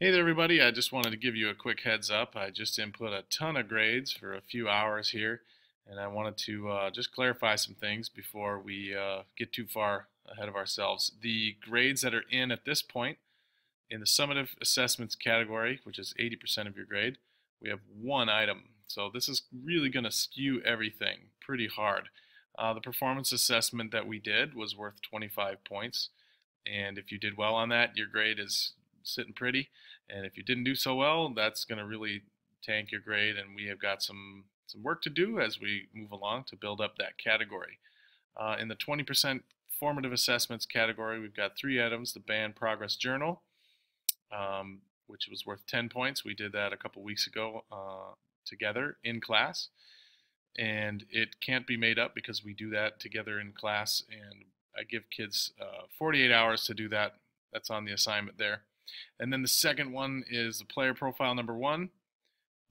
Hey there, everybody. I just wanted to give you a quick heads up. I just input a ton of grades for a few hours here, and I wanted to just clarify some things before we get too far ahead of ourselves. The grades that are in at this point in the summative assessments category, which is 80% of your grade, we have one item. So this is really going to skew everything pretty hard. The performance assessment that we did was worth 25 points, and if you did well on that, your grade is sitting pretty. And if you didn't do so well, that's going to really tank your grade. And we have got some work to do as we move along to build up that category. In the 20% formative assessments category, we've got three items: the band progress journal, which was worth 10 points. We did that a couple weeks ago together in class. And it can't be made up because we do that together in class. And I give kids 48 hours to do that. That's on the assignment there. And then the second one is the player profile number one.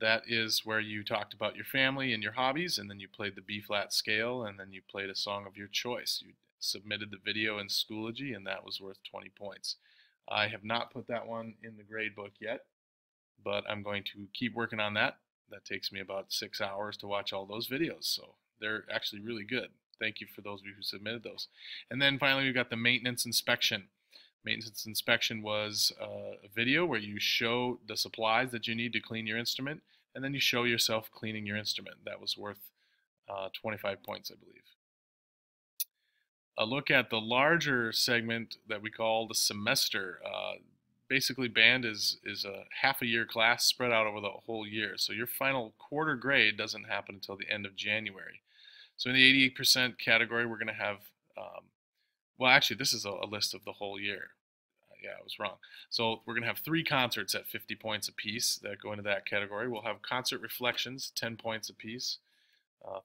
That is where you talked about your family and your hobbies, and then you played the B flat scale, and then you played a song of your choice. You submitted the video in Schoology, and that was worth 20 points. I have not put that one in the grade book yet, but I'm going to keep working on that. That takes me about 6 hours to watch all those videos, so they're actually really good. Thank you for those of you who submitted those. And then finally, we've got the maintenance inspection. Maintenance inspection was a video where you show the supplies that you need to clean your instrument, and then you show yourself cleaning your instrument. That was worth 25 points, I believe. A look at the larger segment that we call the semester. Basically, band is a half a year class spread out over the whole year. So your final quarter grade doesn't happen until the end of January. So in the 88% category, we're going to have, well, actually, this is a list of the whole year. Yeah, I was wrong. So we're going to have three concerts at 50 points apiece that go into that category. We'll have concert reflections, 10 points apiece.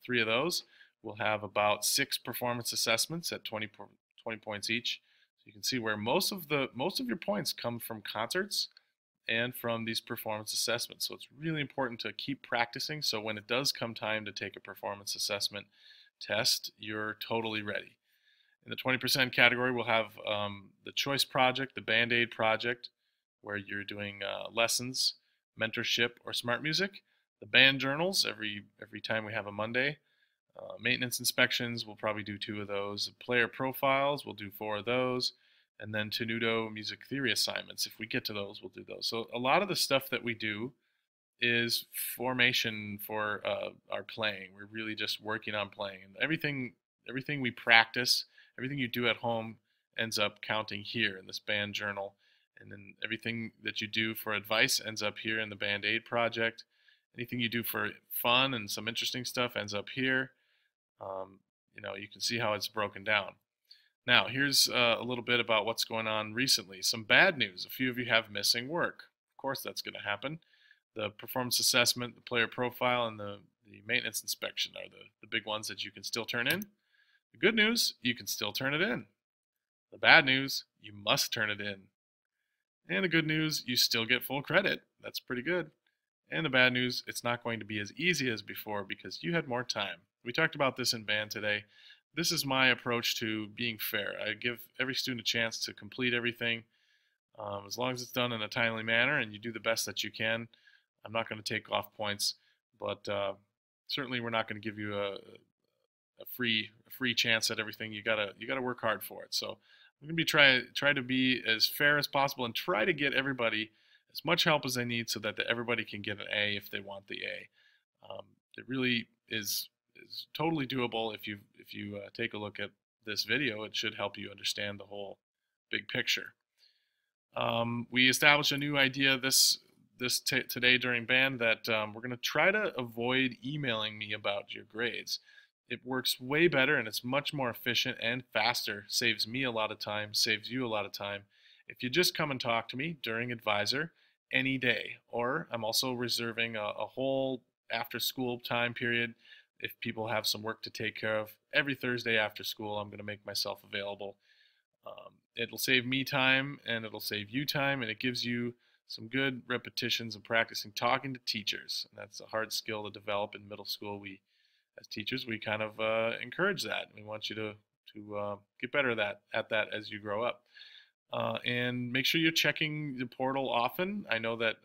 Three of those. We'll have about 6 performance assessments at 20 points each. So you can see where most of your points come from concerts and from these performance assessments. So it's really important to keep practicing, so when it does come time to take a performance assessment test, you're totally ready. In the 20% category, we'll have the choice project, the Band-Aid project, where you're doing lessons, mentorship, or smart music. The band journals, every time we have a Monday. Maintenance inspections, we'll probably do 2 of those. Player profiles, we'll do 4 of those. And then Tenuto music theory assignments. If we get to those, we'll do those. So a lot of the stuff that we do is formation for our playing. We're really just working on playing. And everything we practice, everything you do at home ends up counting here in this band journal. And then everything that you do for advice ends up here in the Band-Aid project. Anything you do for fun and some interesting stuff ends up here. You can see how it's broken down. Now, here's a little bit about what's going on recently. Some bad news. A few of you have missing work. Of course, that's going to happen. The performance assessment, the player profile, and the maintenance inspection are the big ones that you can still turn in. The good news, you can still turn it in. The bad news, you must turn it in. And the good news, you still get full credit. That's pretty good. And the bad news, it's not going to be as easy as before because you had more time. We talked about this in band today. This is my approach to being fair. I give every student a chance to complete everything. As long as it's done in a timely manner and you do the best that you can, I'm not going to take off points, but certainly we're not going to give you a free chance at everything. You gotta work hard for it. So I'm going to be try to be as fair as possible and try to get everybody as much help as they need so that everybody can get an A if they want the A. It really is totally doable if you take a look at this video. It should help you understand the whole big picture. We established a new idea today during band that we're going to try to avoid emailing me about your grades. It works way better and it's much more efficient and faster. Saves me a lot of time, saves you a lot of time. If you just come and talk to me during Advisor any day, or I'm also reserving a whole after school time period. If people have some work to take care of, every Thursday after school, I'm going to make myself available. It'll save me time and it'll save you time, and it gives you some good repetitions of practicing talking to teachers. And that's a hard skill to develop in middle school. As teachers, we kind of encourage that. We want you to get better at that as you grow up. And make sure you're checking the portal often. I know that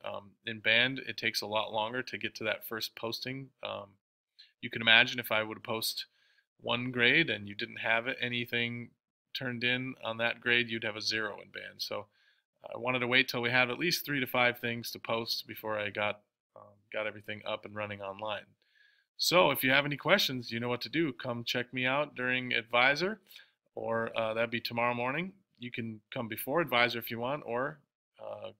in band it takes a lot longer to get to that first posting. You can imagine if I would post one grade and you didn't have anything turned in on that grade, you'd have a 0 in band. So I wanted to wait till we had at least 3 to 5 things to post before I got everything up and running online. So if you have any questions, you know what to do. Come check me out during Advisor, or that'd be tomorrow morning. You can come before Advisor if you want, or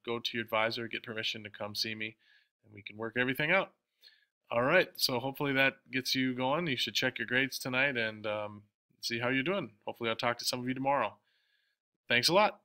go to your advisor, get permission to come see me, and we can work everything out. All right, so hopefully that gets you going. You should check your grades tonight and see how you're doing. Hopefully I'll talk to some of you tomorrow. Thanks a lot.